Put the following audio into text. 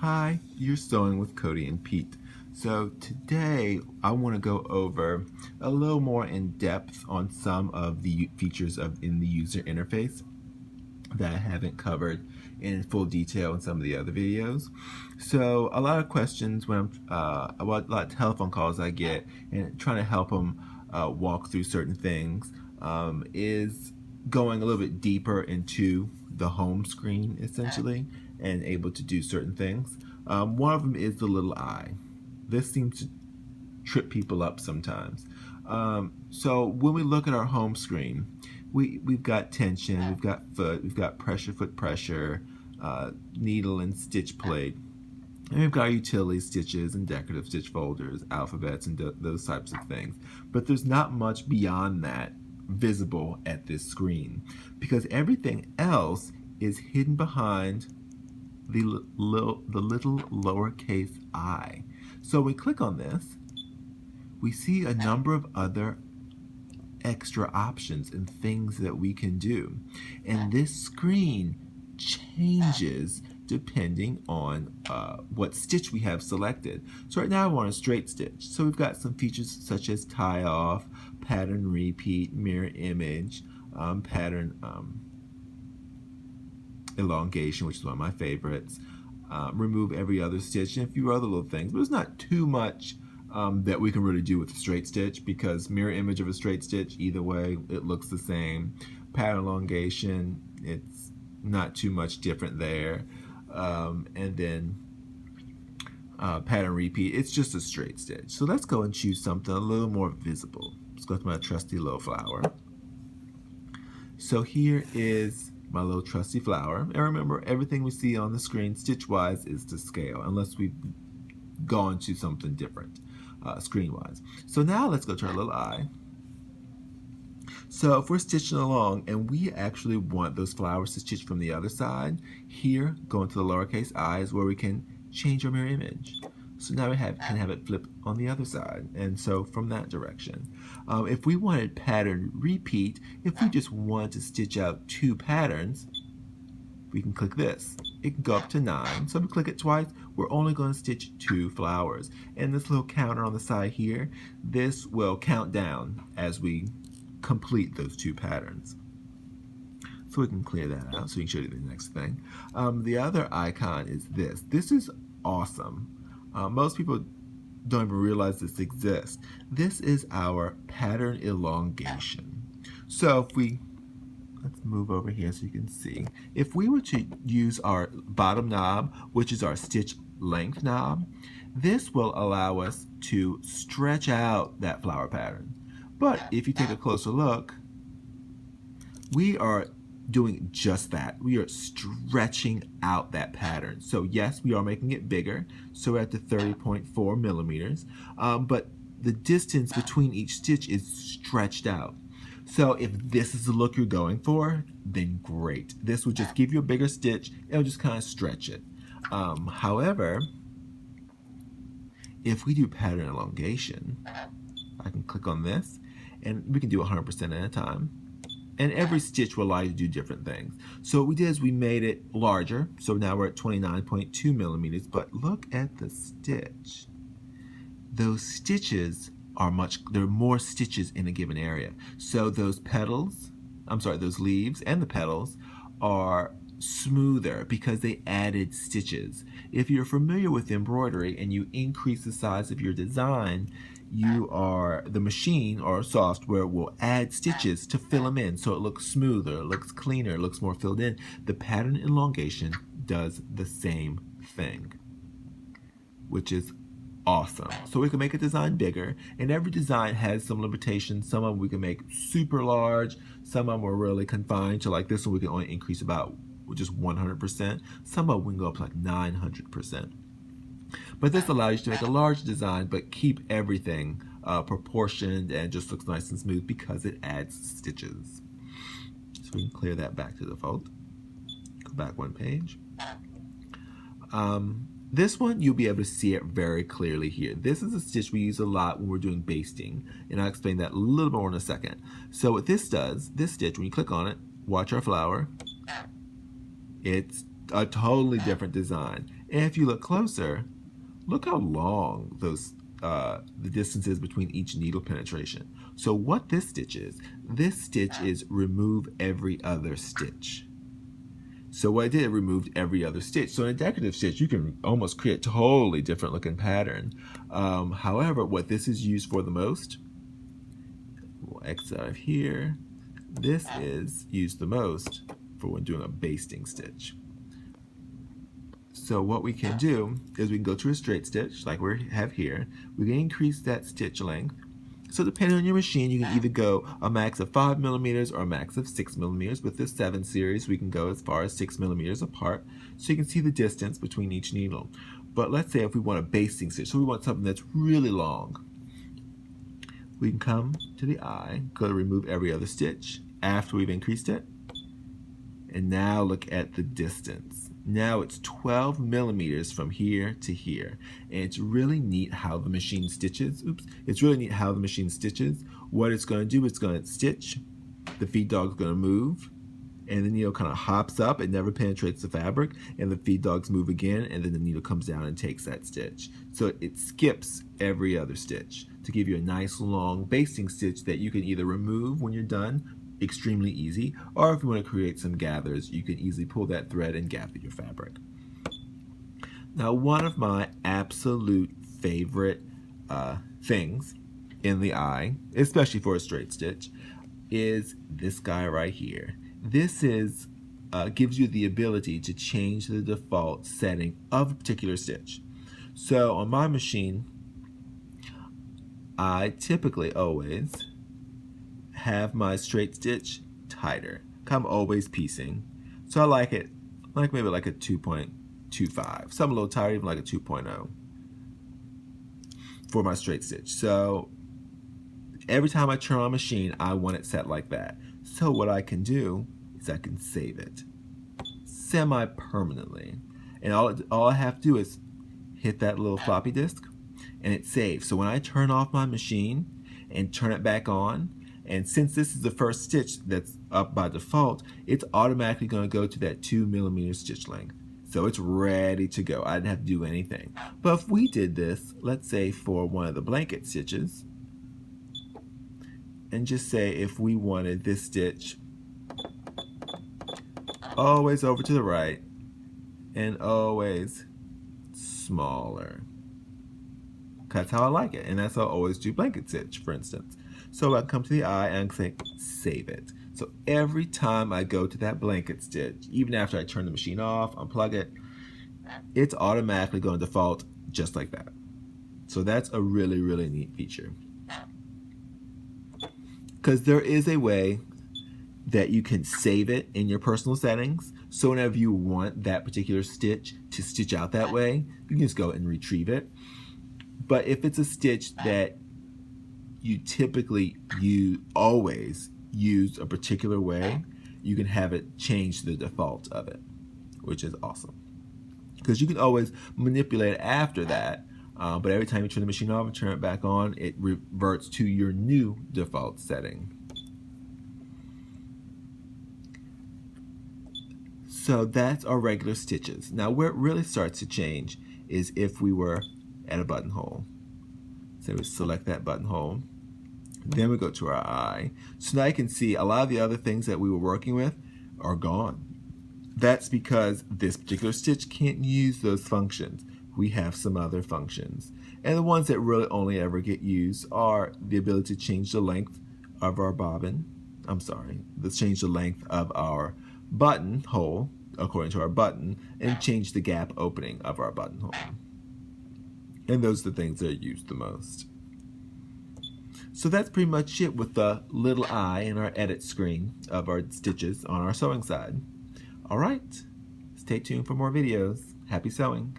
Hi, you're sewing with Cody and Pete. So today I want to go over a little more in depth on some of the features in the user interface that I haven't covered in full detail in some of the other videos. So a lot of questions when a lot of telephone calls I get and trying to help them walk through certain things is going a little bit deeper into the home screen essentially and able to do certain things. One of them is the little eye. This seems to trip people up sometimes. So when we look at our home screen, we've got tension, we've got foot, we've got pressure, foot pressure, needle and stitch plate. And we've got our utility stitches and decorative stitch folders, alphabets, and those types of things. But there's not much beyond that visible at this screen because everything else is hidden behind the little lowercase I. So we click on this, we see a number of other extra options and things that we can do. And this screen changes depending on what stitch we have selected. So right now I want a straight stitch. So we've got some features such as tie off, pattern repeat, mirror image, pattern elongation, which is one of my favorites, remove every other stitch, and a few other little things. But there's not too much that we can really do with a straight stitch because mirror image of a straight stitch, either way, it looks the same. Pattern elongation, it's not too much different there. And then pattern repeat, it's just a straight stitch. So let's go and choose something a little more visible. Let's go to my trusty little flower. So here is my little trusty flower. And remember, everything we see on the screen stitch-wise is to scale, unless we've gone to something different screen-wise. So now let's go to our little eye. So if we're stitching along and we actually want those flowers to stitch from the other side, here, going to the lowercase I is where we can change our mirror image. So now we can have it flip on the other side, and so from that direction. If we wanted pattern repeat, if we just want to stitch out 2 patterns, we can click this. It can go up to 9. So if we click it twice, we're only going to stitch 2 flowers. And this little counter on the side here, this will count down as we complete those 2 patterns. So we can clear that out so we can show you the next thing. The other icon is this. This is awesome. Most people don't even realize this exists. This is our pattern elongation. So if let's move over here so you can see. If we were to use our bottom knob, which is our stitch length knob, this will allow us to stretch out that flower pattern. But if you take a closer look, we are doing just that. We are stretching out that pattern. So yes, we are making it bigger. So we're at the 30.4 millimeters. But the distance between each stitch is stretched out. So if this is the look you're going for, then great. This will just give you a bigger stitch. It'll just kind of stretch it. However, if we do pattern elongation, I can click on this and we can do 100% at a time. And every stitch will allow you to do different things. So what we did is we made it larger. So now we're at 29.2 millimeters. But look at the stitch. Those stitches are there are more stitches in a given area. So those those leaves and the petals are smoother because they added stitches. If you're familiar with embroidery and you increase the size of your design, the machine or software will add stitches to fill them in so it looks smoother, it looks cleaner, it looks more filled in. The pattern elongation does the same thing, which is awesome. So we can make a design bigger, and every design has some limitations. Some of them we can make super large, some of them are really confined to, like this one we can only increase about just 100%. Some of them we can go up to like 900%. But this allows you to make a large design but keep everything proportioned and just looks nice and smooth because it adds stitches. So we can clear that back to default. Go back 1 page. This one, you'll be able to see it very clearly here. This is a stitch we use a lot when we're doing basting, and I'll explain that a little more in a second. So what this does, this stitch, when you click on it, watch our flower, it's a totally different design. And if you look closer, look how long the distance is between each needle penetration. So what this stitch is remove every other stitch. So what I did, it removed every other stitch. So in a decorative stitch, you can almost create a totally different looking pattern. However, what this is used for the most, we'll X out of here. This is used the most for when doing a basting stitch. So what we can do is we can go to a straight stitch like we have here. We can increase that stitch length. So depending on your machine, you can either go a max of 5 millimeters or a max of 6 millimeters. With this 7 series, we can go as far as 6 millimeters apart, so you can see the distance between each needle. But let's say if we want a basting stitch, so we want something that's really long, we can come to the eye, go to remove every other stitch after we've increased it, and now look at the distance. Now it's 12 millimeters from here to here. And it's really neat how the machine stitches. It's really neat how the machine stitches. What it's going to do, it's going to stitch. The feed dog's going to move. And the needle kind of hops up. It never penetrates the fabric. And the feed dogs move again. And then the needle comes down and takes that stitch. So it skips every other stitch to give you a nice long basting stitch that you can either remove when you're done, extremely easy, or if you want to create some gathers, you can easily pull that thread and gather your fabric. Now, one of my absolute favorite things in the eye, especially for a straight stitch, is this guy right here. This is gives you the ability to change the default setting of a particular stitch. So on my machine, I typically always have my straight stitch tighter. I'm always piecing. So I like it like maybe like a 2.25. Some a little tighter, even like a 2.0 for my straight stitch. So every time I turn on a machine, I want it set like that. So what I can do is I can save it semi-permanently. And all I have to do is hit that little floppy disk and it saves. So when I turn off my machine and turn it back on, and since this is the first stitch that's up by default, it's automatically going to go to that 2 millimeter stitch length. So it's ready to go. I didn't have to do anything. But if we did this, let's say for one of the blanket stitches, and just say if we wanted this stitch always over to the right and always smaller. That's how I like it. And that's how I always do blanket stitch, for instance. So I come to the eye and say, save it. So every time I go to that blanket stitch, even after I turn the machine off, unplug it, it's automatically going to default just like that. So that's a really, really neat feature. Because there is a way that you can save it in your personal settings. So whenever you want that particular stitch to stitch out that way, you can just go and retrieve it. But if it's a stitch that you typically always use a particular way, you can have it change the default of it, which is awesome. Because you can always manipulate it after that, but every time you turn the machine off and turn it back on, it reverts to your new default setting. So that's our regular stitches. Now where it really starts to change is if we were at a buttonhole. So we select that buttonhole. Then we go to our eye. So now you can see a lot of the other things that we were working with are gone. That's because this particular stitch can't use those functions. We have some other functions. And the ones that really only ever get used are the ability to change the length of our bobbin. Change the length of our buttonhole according to our button, and change the gap opening of our buttonhole. And those are the things that are used the most. So that's pretty much it with the little eye in our edit screen of our stitches on our sewing side. All right, stay tuned for more videos. Happy sewing.